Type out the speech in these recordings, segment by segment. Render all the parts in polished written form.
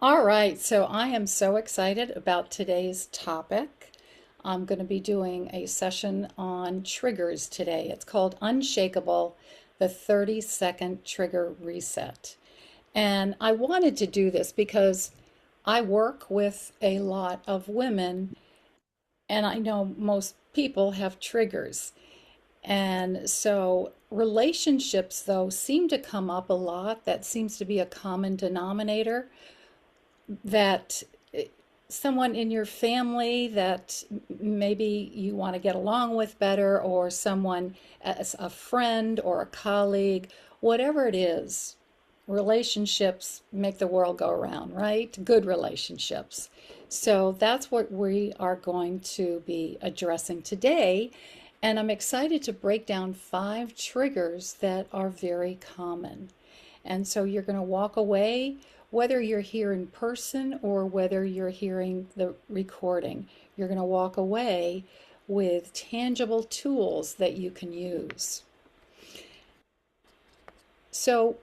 All right, so I am so excited about today's topic. I'm going to be doing a session on triggers today. It's called Unshakeable, the 30-second trigger reset. And I wanted to do this because I work with a lot of women, and I know most people have triggers. And so relationships, though, seem to come up a lot. That seems to be a common denominator that someone in your family that maybe you want to get along with better, or someone as a friend or a colleague, whatever it is, relationships make the world go around, right? Good relationships. So that's what we are going to be addressing today. And I'm excited to break down 5 triggers that are very common. And so you're going to walk away, whether you're here in person or whether you're hearing the recording, you're going to walk away with tangible tools that you can use. So,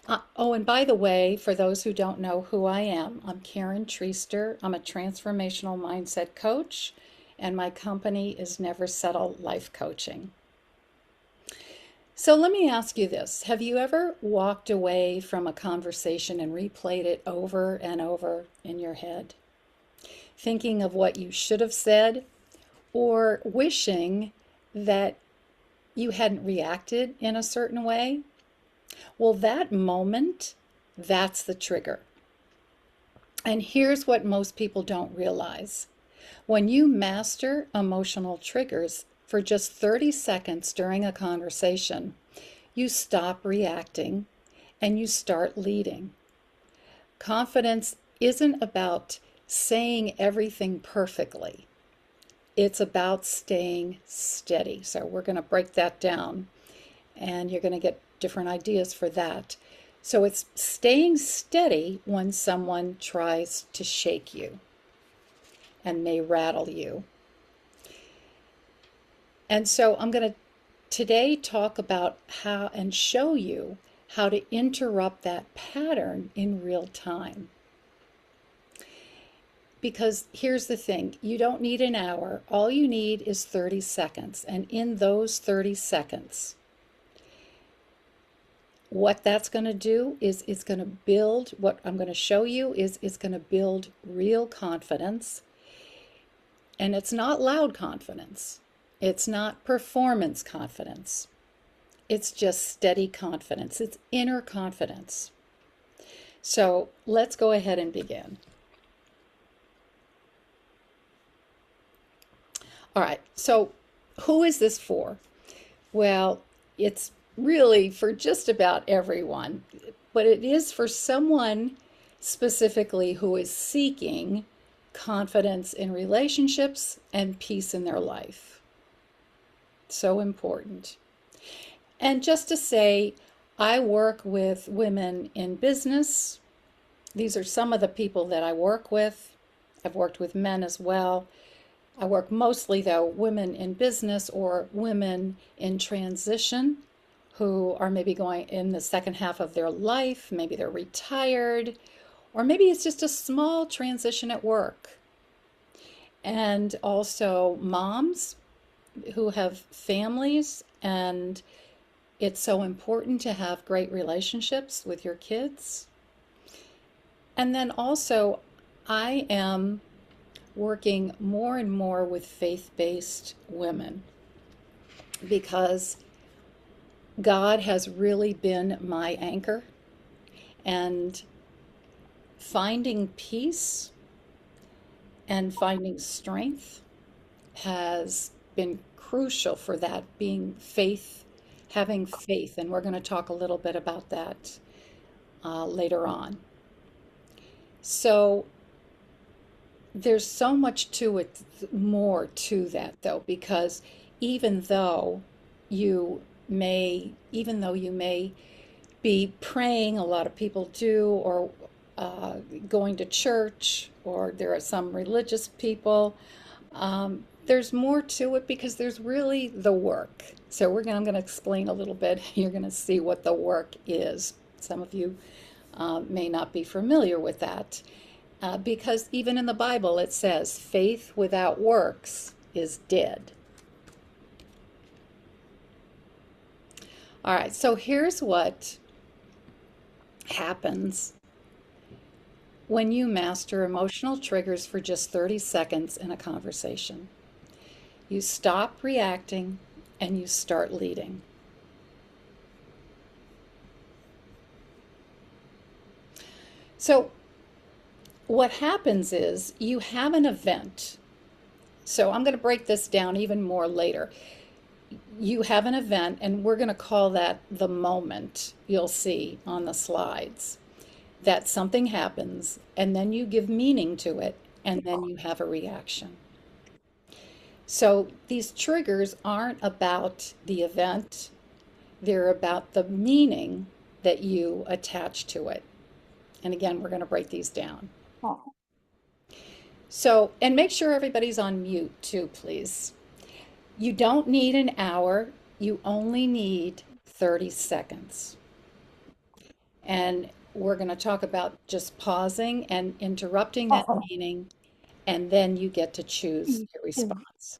oh, and by the way, for those who don't know who I am, I'm Karen Treaster. I'm a transformational mindset coach, and my company is Never Settle Life Coaching. So let me ask you this. Have you ever walked away from a conversation and replayed it over and over in your head, thinking of what you should have said or wishing that you hadn't reacted in a certain way? Well, that moment, that's the trigger. And here's what most people don't realize. When you master emotional triggers for just 30 seconds during a conversation, you stop reacting and you start leading. Confidence isn't about saying everything perfectly. It's about staying steady. So we're going to break that down, and you're going to get different ideas for that. So it's staying steady when someone tries to shake you and may rattle you. And so I'm going to today talk about how and show you how to interrupt that pattern in real time. Because here's the thing, you don't need an hour. All you need is 30 seconds. And in those 30 seconds, what that's going to do is it's going to build, what I'm going to show you is it's going to build real confidence. And it's not loud confidence. It's not performance confidence. It's just steady confidence. It's inner confidence. So let's go ahead and begin. All right, so who is this for? Well, it's really for just about everyone, but it is for someone specifically who is seeking confidence in relationships and peace in their life. So important. And just to say, I work with women in business. These are some of the people that I work with. I've worked with men as well. I work mostly, though, women in business or women in transition who are maybe going in the second half of their life. Maybe they're retired, or maybe it's just a small transition at work. And also moms who have families, and it's so important to have great relationships with your kids. And then also, I am working more and more with faith-based women because God has really been my anchor, and finding peace and finding strength has been crucial for that, being faith, having faith. And we're going to talk a little bit about that later on. So there's so much to it, more to that though, because even though you may be praying, a lot of people do, or going to church, or there are some religious people, there's more to it because there's really the work. So I'm going to explain a little bit. You're going to see what the work is. Some of you may not be familiar with that, because even in the Bible it says faith without works is dead. All right, so here's what happens when you master emotional triggers for just 30 seconds in a conversation. You stop reacting and you start leading. So, what happens is you have an event. So, I'm going to break this down even more later. You have an event, and we're going to call that the moment. You'll see on the slides that something happens, and then you give meaning to it, and then you have a reaction. So these triggers aren't about the event, they're about the meaning that you attach to it. And again, we're going to break these down. So, and make sure everybody's on mute too, please. You don't need an hour, you only need 30 seconds. And we're going to talk about just pausing and interrupting that meaning, and then you get to choose your response.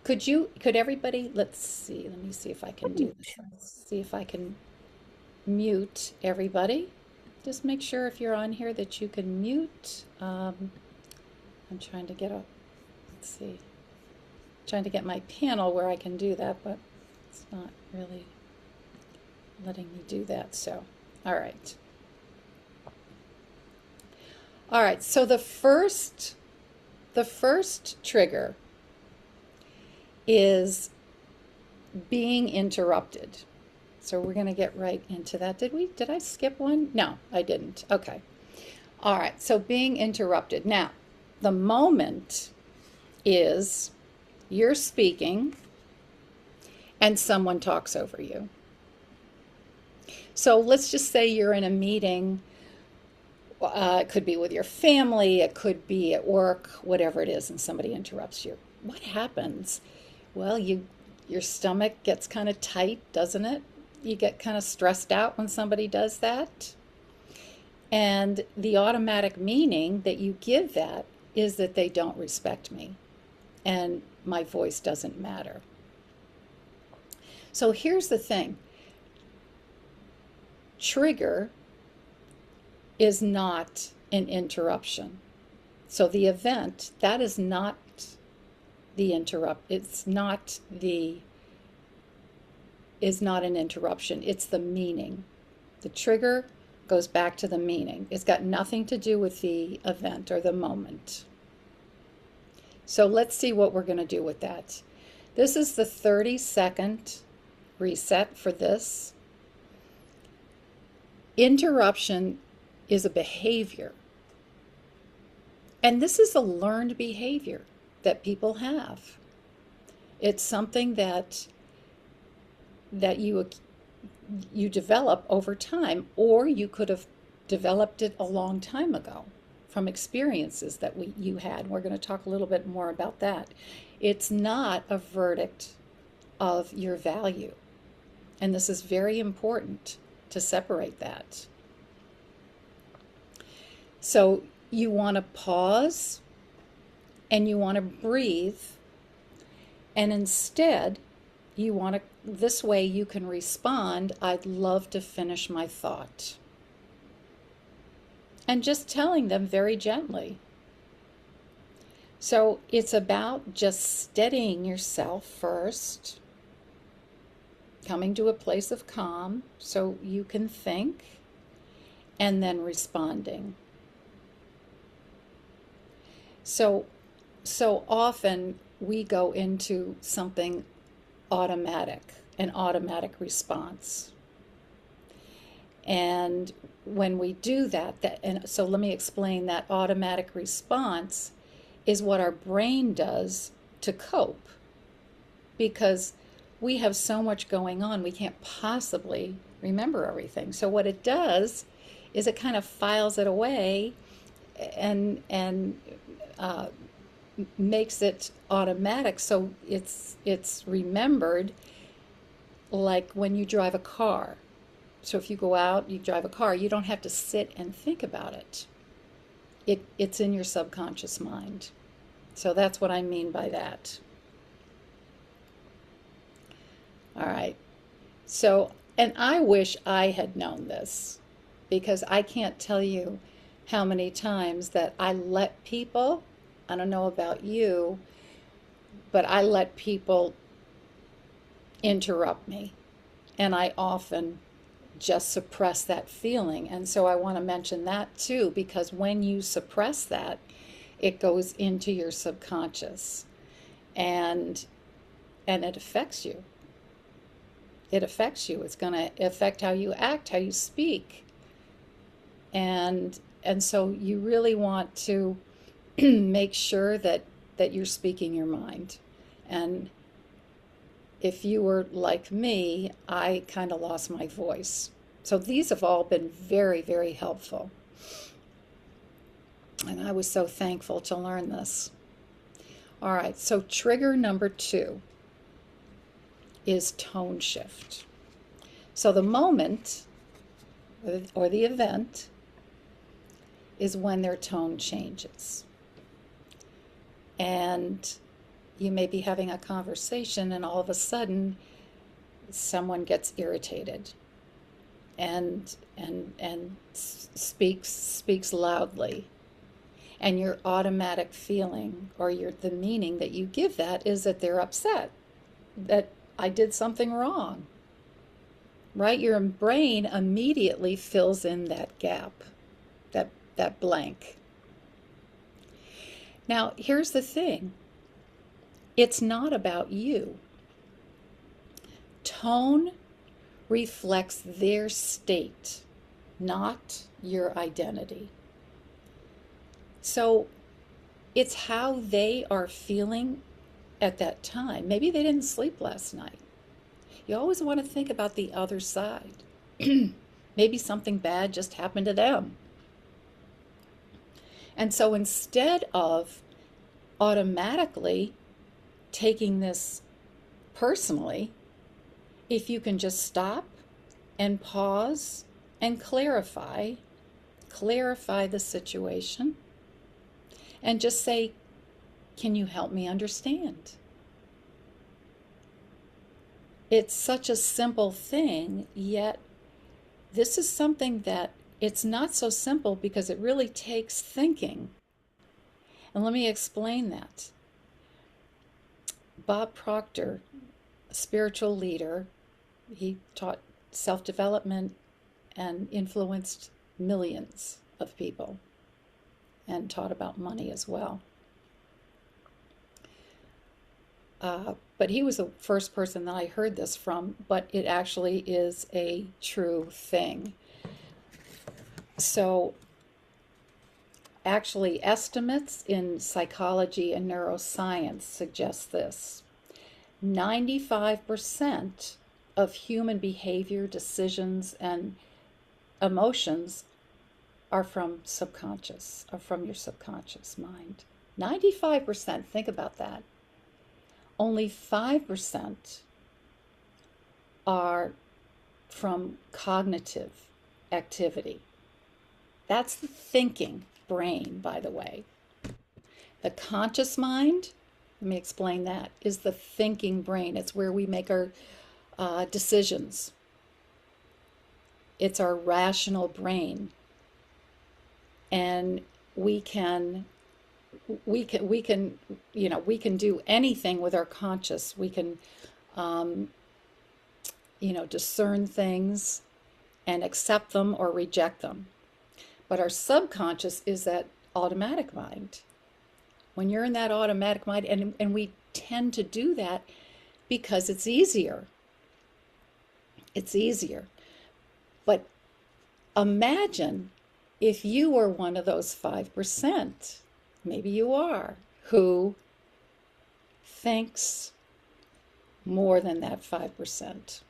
Could everybody, let's see, let me see if I can do this. Let's see if I can mute everybody. Just make sure if you're on here that you can mute. I'm trying to get a, let's see, trying to get my panel where I can do that, but it's not really letting me do that. So, all right. All right, so the first trigger is being interrupted. So we're going to get right into that. Did I skip one? No, I didn't. Okay. All right, so being interrupted. Now, the moment is you're speaking and someone talks over you. So let's just say you're in a meeting. It could be with your family, it could be at work, whatever it is, and somebody interrupts you. What happens? Well, your stomach gets kind of tight, doesn't it? You get kind of stressed out when somebody does that. And the automatic meaning that you give that is that they don't respect me and my voice doesn't matter. So here's the thing. Trigger is not an interruption. So the event, that is not it's not an interruption, it's the meaning. The trigger goes back to the meaning. It's got nothing to do with the event or the moment. So let's see what we're going to do with that. This is the 30-second reset for this. Interruption is a behavior. And this is a learned behavior that people have. It's something that you develop over time, or you could have developed it a long time ago from experiences that you had. We're going to talk a little bit more about that. It's not a verdict of your value. And this is very important to separate that. So you want to pause and you want to breathe, and instead you want to, this way you can respond, I'd love to finish my thought. And just telling them very gently. So it's about just steadying yourself first, coming to a place of calm so you can think, and then responding. So often we go into something automatic, an automatic response. And when we do that, and so let me explain, that automatic response is what our brain does to cope, because we have so much going on, we can't possibly remember everything. So what it does is it kind of files it away and makes it automatic, so it's remembered, like when you drive a car. So if you go out, you drive a car, you don't have to sit and think about it. It's in your subconscious mind. So that's what I mean by that. All right. So, and I wish I had known this, because I can't tell you how many times that I let people, I don't know about you, but I let people interrupt me. And I often just suppress that feeling. And so I want to mention that too, because when you suppress that, it goes into your subconscious, and it affects you. It affects you. It's going to affect how you act, how you speak. And so you really want to make sure that you're speaking your mind. And if you were like me, I kind of lost my voice. So these have all been very, very helpful. And I was so thankful to learn this. All right, so trigger number 2 is tone shift. So the moment or the event is when their tone changes. And you may be having a conversation and all of a sudden someone gets irritated and speaks loudly. And your automatic feeling, or the meaning that you give that, is that they're upset, that I did something wrong, right? Your brain immediately fills in that gap, that blank. Now, here's the thing. It's not about you. Tone reflects their state, not your identity. So it's how they are feeling at that time. Maybe they didn't sleep last night. You always want to think about the other side. Maybe something bad just happened to them. And so instead of automatically taking this personally, if you can just stop and pause and clarify the situation, and just say, can you help me understand? It's such a simple thing, yet this is something that it's not so simple because it really takes thinking. And let me explain that. Bob Proctor, a spiritual leader, he taught self-development and influenced millions of people, and taught about money as well. But he was the first person that I heard this from, but it actually is a true thing. So actually, estimates in psychology and neuroscience suggest this. 95% of human behavior, decisions, and emotions are from your subconscious mind. 95%, think about that. Only 5% are from cognitive activity. That's the thinking brain, by the way. The conscious mind, let me explain that, is the thinking brain. It's where we make our decisions. It's our rational brain. And we can do anything with our conscious. We can discern things and accept them or reject them. But our subconscious is that automatic mind. When you're in that automatic mind, and we tend to do that because it's easier. It's easier. But imagine if you were one of those 5%, maybe you are, who thinks more than that 5%,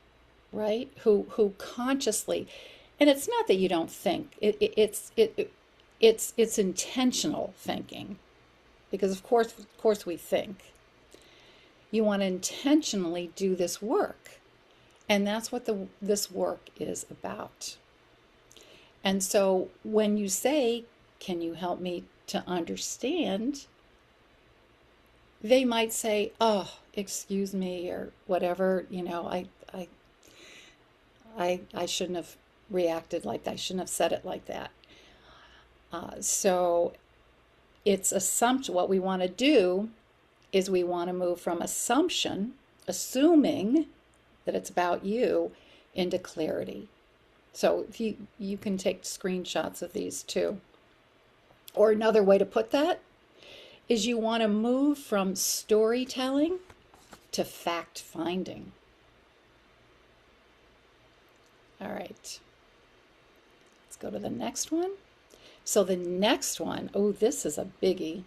right? Who consciously, and it's not that you don't think, it's intentional thinking, because of course we think. You want to intentionally do this work, And that's what this work is about. And so when you say, can you help me to understand? They might say, oh, excuse me, or whatever, I shouldn't have reacted like that. I shouldn't have said it like that. So it's assumption. What we want to do is we want to move from assuming that it's about you, into clarity. So if you can take screenshots of these too. Or another way to put that is you want to move from storytelling to fact finding. All right. Let's go to the next one. So the next one, oh, this is a biggie.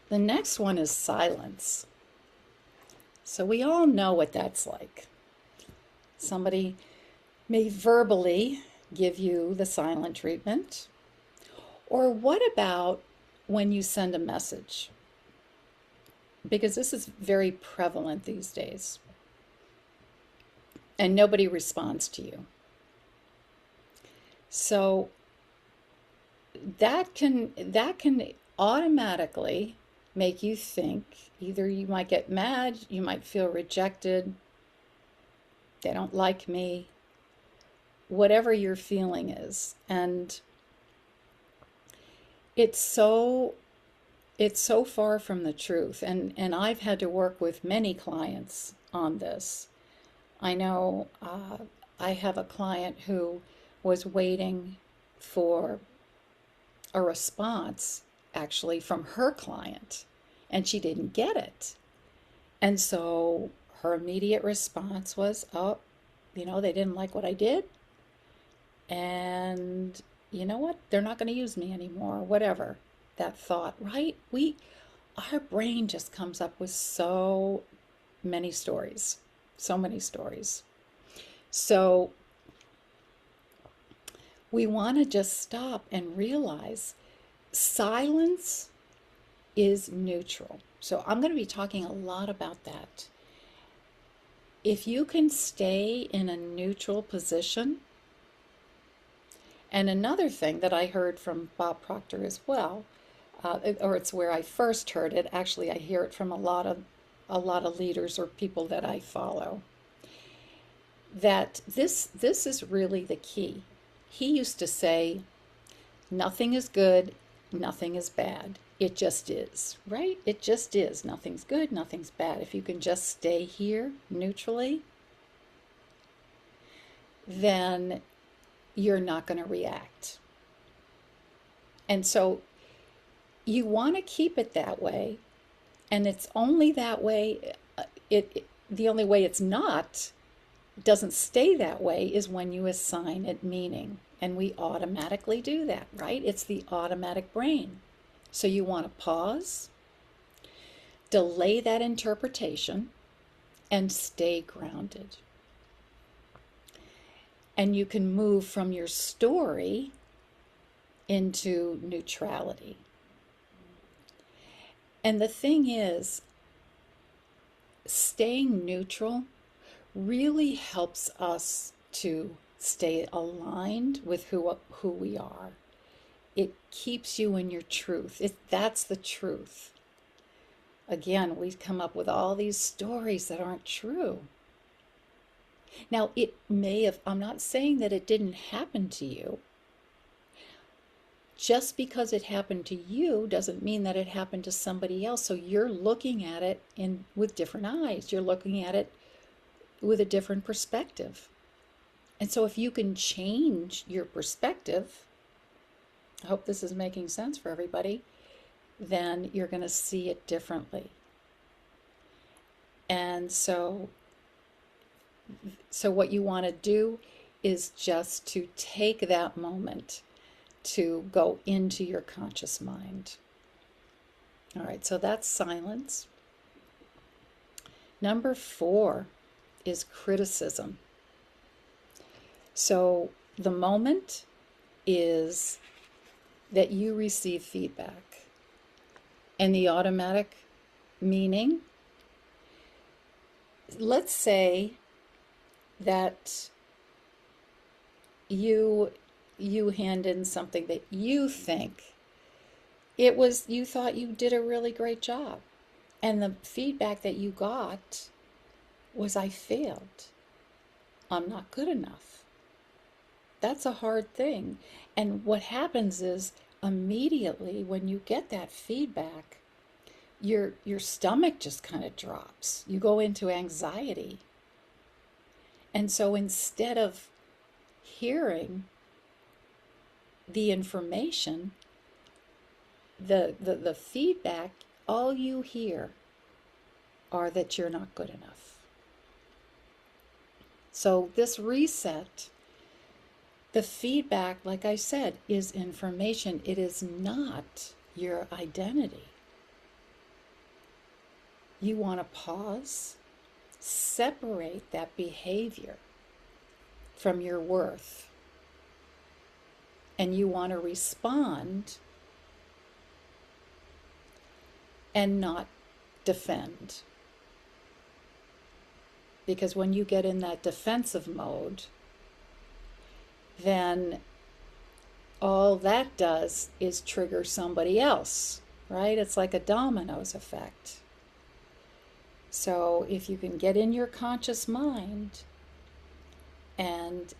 The next one is silence. So we all know what that's like. Somebody may verbally give you the silent treatment. Or what about when you send a message? Because this is very prevalent these days. And nobody responds to you. So that can automatically make you think either you might get mad, you might feel rejected, they don't like me, whatever your feeling is. And it's so far from the truth. And I've had to work with many clients on this. I know I have a client who was waiting for a response actually from her client, and she didn't get it. And so her immediate response was, oh, they didn't like what I did, and you know what? They're not going to use me anymore, whatever. That thought, right? Our brain just comes up with so many stories, so many stories. So we want to just stop and realize silence is neutral. So I'm going to be talking a lot about that. If you can stay in a neutral position, and another thing that I heard from Bob Proctor as well, or it's where I first heard it. Actually, I hear it from a lot of leaders or people that I follow. That this is really the key. He used to say, nothing is good, nothing is bad. It just is, right? It just is. Nothing's good, nothing's bad. If you can just stay here neutrally, then you're not going to react. And so you want to keep it that way. And it's only that way, the only way it's not, doesn't stay that way, is when you assign it meaning. And we automatically do that, right? It's the automatic brain. So you want to pause, delay that interpretation, and stay grounded. And you can move from your story into neutrality. And the thing is, staying neutral really helps us to stay aligned with who we are. It keeps you in your truth. That's the truth. Again, we come up with all these stories that aren't true. Now, it may have, I'm not saying that it didn't happen to you. Just because it happened to you doesn't mean that it happened to somebody else. So you're looking at it with different eyes. You're looking at it with a different perspective. And so if you can change your perspective, I hope this is making sense for everybody, then you're going to see it differently. And so what you want to do is just to take that moment to go into your conscious mind. All right, so that's silence. Number 4 is criticism. So the moment is that you receive feedback, and the automatic meaning let's say that you you hand in something that you think you thought you did a really great job, and the feedback that you got was, I failed, I'm not good enough. That's a hard thing. And what happens is, immediately when you get that feedback, your stomach just kind of drops. You go into anxiety. And so instead of hearing the information, the feedback, all you hear are that you're not good enough. So this reset, the feedback, like I said, is information. It is not your identity. You want to pause, separate that behavior from your worth, and you want to respond and not defend. Because when you get in that defensive mode, then all that does is trigger somebody else, right? It's like a dominoes effect. So if you can get in your conscious mind and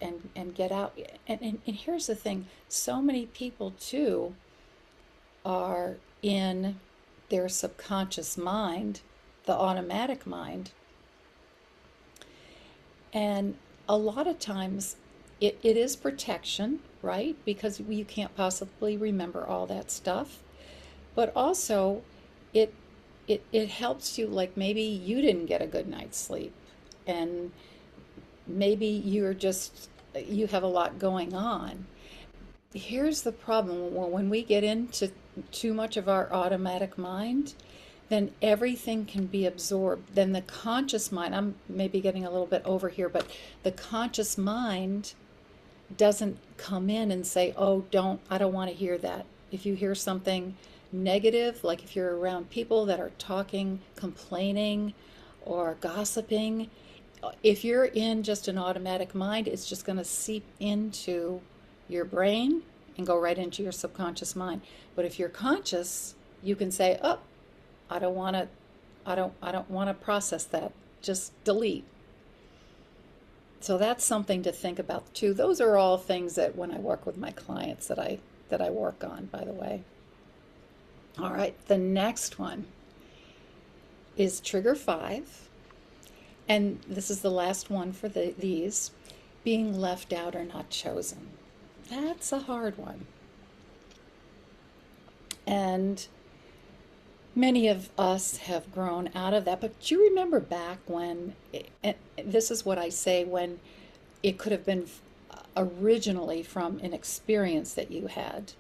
get out, and here's the thing, so many people too are in their subconscious mind, the automatic mind, and a lot of times it is protection, right? Because you can't possibly remember all that stuff. But also it it helps you, like maybe you didn't get a good night's sleep, and maybe you have a lot going on. Here's the problem: when we get into too much of our automatic mind, then everything can be absorbed. Then the conscious mind, I'm maybe getting a little bit over here, but the conscious mind doesn't come in and say, oh, I don't want to hear that. If you hear something negative, like if you're around people that are talking, complaining, or gossiping, if you're in just an automatic mind, it's just going to seep into your brain and go right into your subconscious mind. But if you're conscious, you can say, oh, I don't want to I don't want to process that. Just delete. So that's something to think about too. Those are all things that when I work with my clients that I work on, by the way. All right, the next one is trigger 5. And this is the last one for these, being left out or not chosen. That's a hard one. And many of us have grown out of that, but do you remember back when, and this is what I say, when it could have been originally from an experience that you had,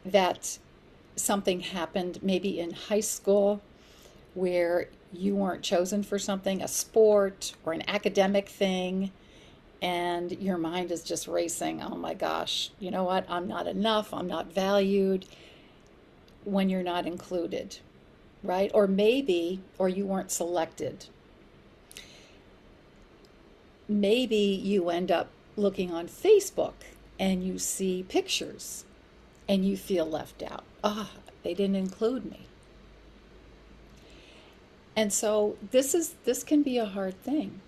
that something happened maybe in high school where you weren't chosen for something, a sport or an academic thing, and your mind is just racing. Oh my gosh, you know what? I'm not enough. I'm not valued, when you're not included, right? Or you weren't selected. Maybe you end up looking on Facebook and you see pictures and you feel left out. They didn't include me. And so this can be a hard thing.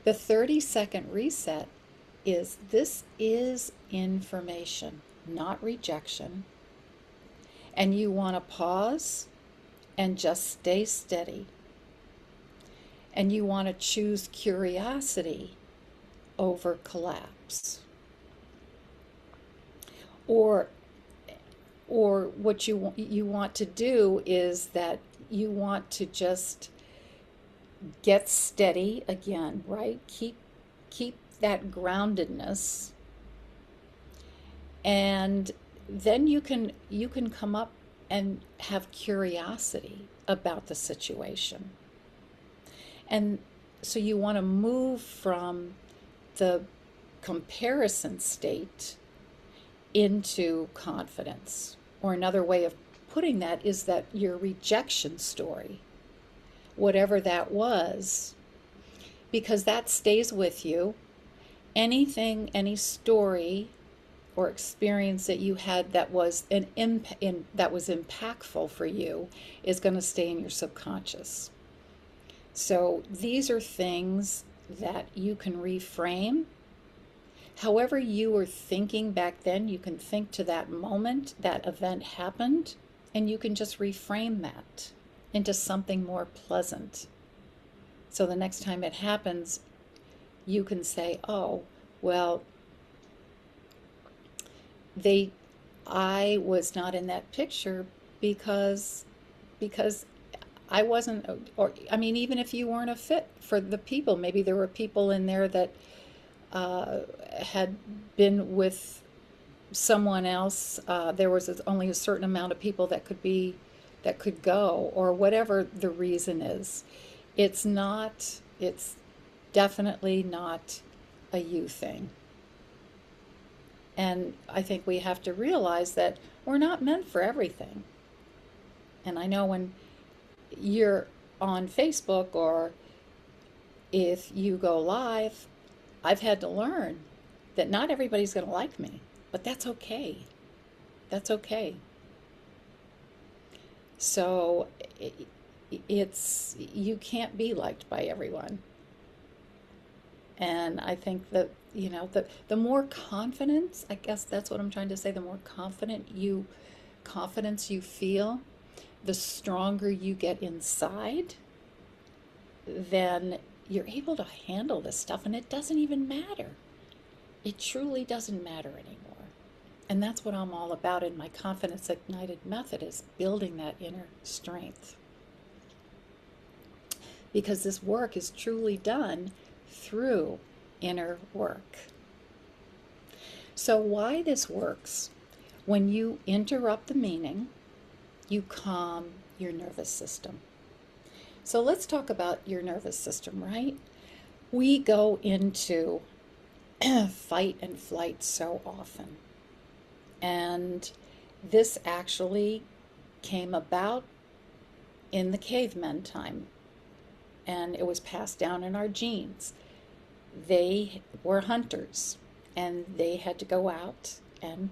The 30-second reset this is information, not rejection. And you want to pause and just stay steady. And you want to choose curiosity over collapse. Or what you want to do is that you want to just get steady again, right? Keep that groundedness, and then you can come up and have curiosity about the situation. And so you want to move from the comparison state into confidence. Or another way of putting that is that your rejection story. whatever that was, because that stays with you. Anything, any story or experience that you had that was that was impactful for you is going to stay in your subconscious. So these are things that you can reframe. However you were thinking back then, you can think to that moment that event happened, and you can just reframe that into something more pleasant. So the next time it happens, you can say, oh, well, I was not in that picture because I wasn't, or I mean, even if you weren't a fit for the people, maybe there were people in there that had been with someone else. There was only a certain amount of people that could go, or whatever the reason is. It's definitely not a you thing. And I think we have to realize that we're not meant for everything. And I know when you're on Facebook, or if you go live, I've had to learn that not everybody's going to like me, but that's okay. That's okay. So you can't be liked by everyone. And I think that, the more confidence, I guess that's what I'm trying to say, the more confidence you feel, the stronger you get inside, then you're able to handle this stuff, and it doesn't even matter. It truly doesn't matter anymore. And that's what I'm all about in my Confidence Ignited method, is building that inner strength. Because this work is truly done through inner work. So why this works: when you interrupt the meaning, you calm your nervous system. So let's talk about your nervous system, right? We go into fight and flight so often. And this actually came about in the cavemen time, and it was passed down in our genes. They were hunters, and they had to go out and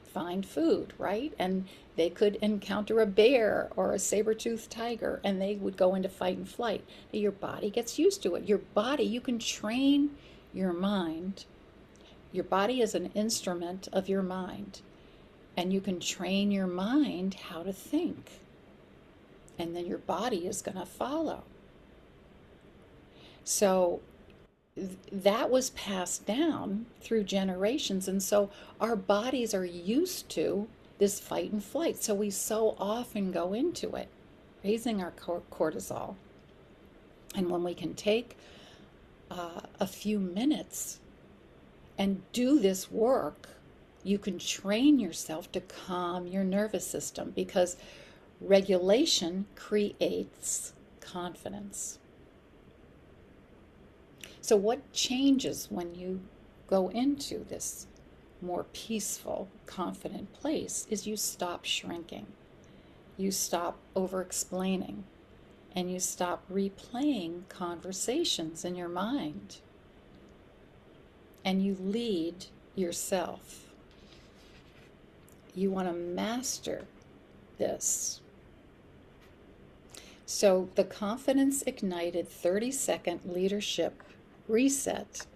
find food, right? And they could encounter a bear or a saber-toothed tiger, and they would go into fight and flight. Your body gets used to it. Your body, you can train your mind. Your body is an instrument of your mind, and you can train your mind how to think, and then your body is going to follow. So that was passed down through generations, and so our bodies are used to this fight and flight, so we so often go into it, raising our cortisol. And when we can take a few minutes and do this work, you can train yourself to calm your nervous system, because regulation creates confidence. So what changes when you go into this more peaceful, confident place is you stop shrinking. You stop over-explaining, and you stop replaying conversations in your mind. And you lead yourself. You want to master this. So the Confidence Ignited 30-second leadership reset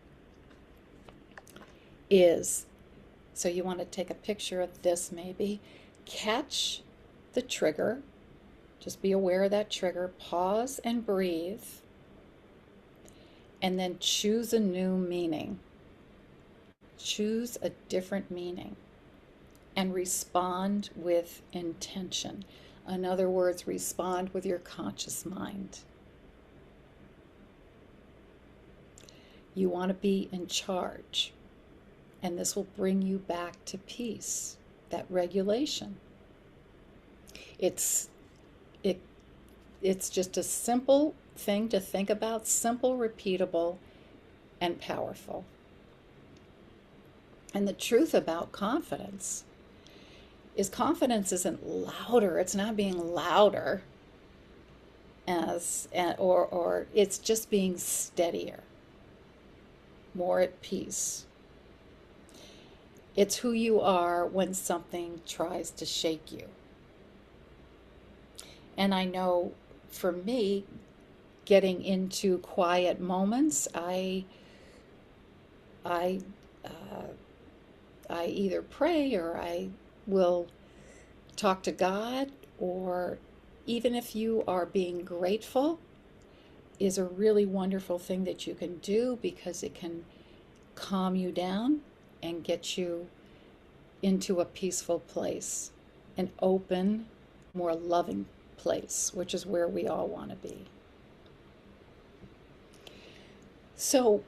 is, so you want to take a picture of this maybe, catch the trigger, just be aware of that trigger, pause and breathe, and then choose a new meaning. Choose a different meaning and respond with intention. In other words, respond with your conscious mind. You want to be in charge, and this will bring you back to peace, that regulation. It's just a simple thing to think about, simple, repeatable, and powerful. And the truth about confidence is confidence isn't louder. It's not being louder. or it's just being steadier, more at peace. It's who you are when something tries to shake you. And I know for me, getting into quiet moments, I uh, I either pray or I will talk to God, or even if you are being grateful, is a really wonderful thing that you can do because it can calm you down and get you into a peaceful place, an open, more loving place, which is where we all want to be. So,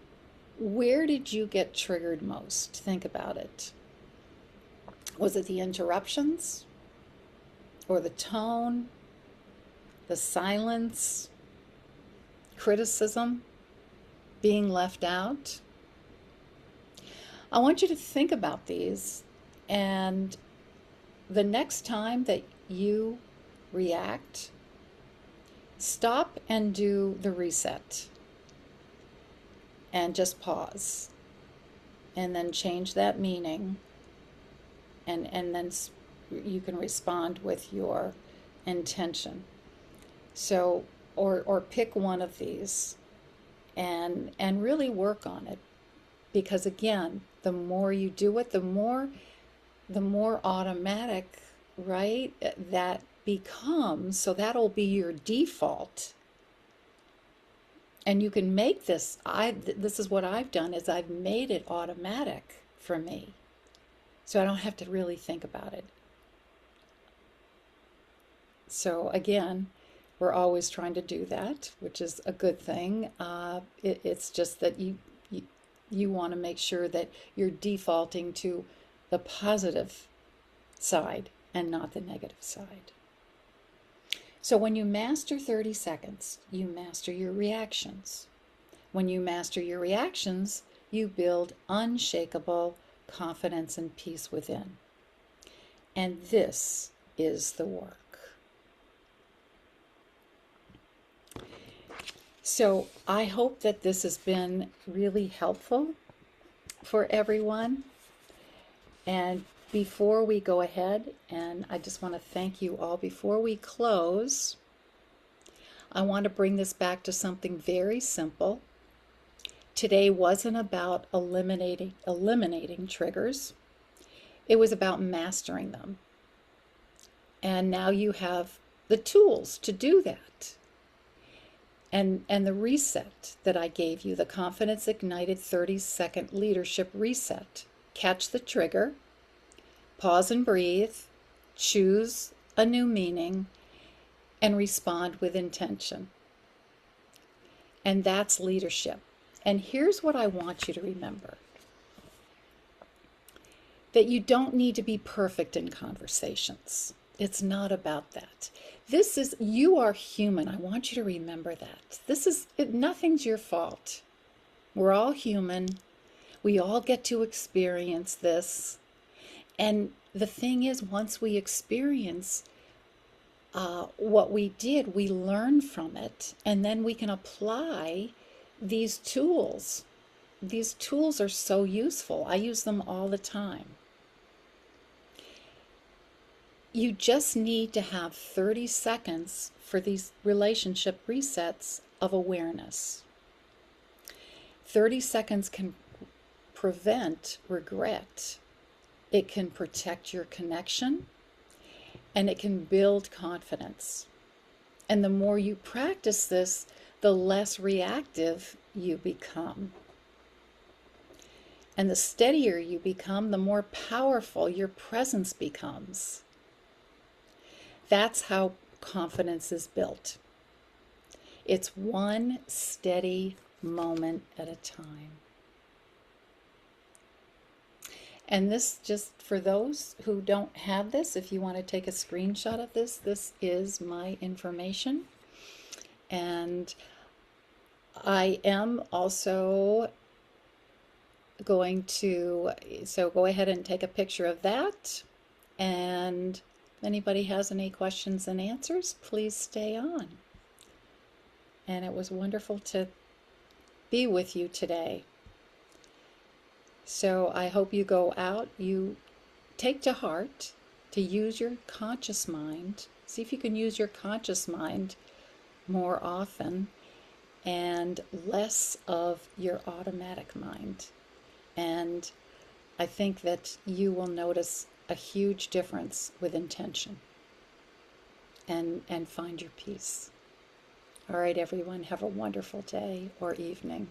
where did you get triggered most? Think about it. Was it the interruptions, or the tone, the silence, criticism, being left out? I want you to think about these, and the next time that you react, stop and do the reset and just pause, and then change that meaning, and then you can respond with your intention. So, or pick one of these and really work on it, because again, the more you do it, the more automatic, right, that becomes. So that'll be your default. And you can make this, this is what I've done, is I've made it automatic for me. So I don't have to really think about it. So again, we're always trying to do that, which is a good thing. It's just that you want to make sure that you're defaulting to the positive side and not the negative side. So when you master 30 seconds, you master your reactions. When you master your reactions, you build unshakable confidence and peace within. And this is the work. So I hope that this has been really helpful for everyone. And before we go ahead, and I just want to thank you all, before we close, I want to bring this back to something very simple. Today wasn't about eliminating triggers. It was about mastering them. And now you have the tools to do that. And the reset that I gave you, the Confidence Ignited 30-second leadership reset. Catch the trigger, pause and breathe, choose a new meaning, and respond with intention. And that's leadership. And here's what I want you to remember. That you don't need to be perfect in conversations. It's not about that. You are human. I want you to remember that. Nothing's your fault. We're all human. We all get to experience this. And the thing is, once we experience what we did, we learn from it, and then we can apply these tools. These tools are so useful. I use them all the time. You just need to have 30 seconds for these relationship resets of awareness. 30 seconds can prevent regret. It can protect your connection, and it can build confidence. And the more you practice this, the less reactive you become. And the steadier you become, the more powerful your presence becomes. That's how confidence is built. It's one steady moment at a time. And this, just for those who don't have this, if you want to take a screenshot of this, this is my information. And I am also going to, so go ahead and take a picture of that. And if anybody has any questions and answers, please stay on. and it was wonderful to be with you today. So I hope you go out, you take to heart to use your conscious mind. See if you can use your conscious mind more often and less of your automatic mind. And I think that you will notice a huge difference with intention and find your peace. All right, everyone, have a wonderful day or evening.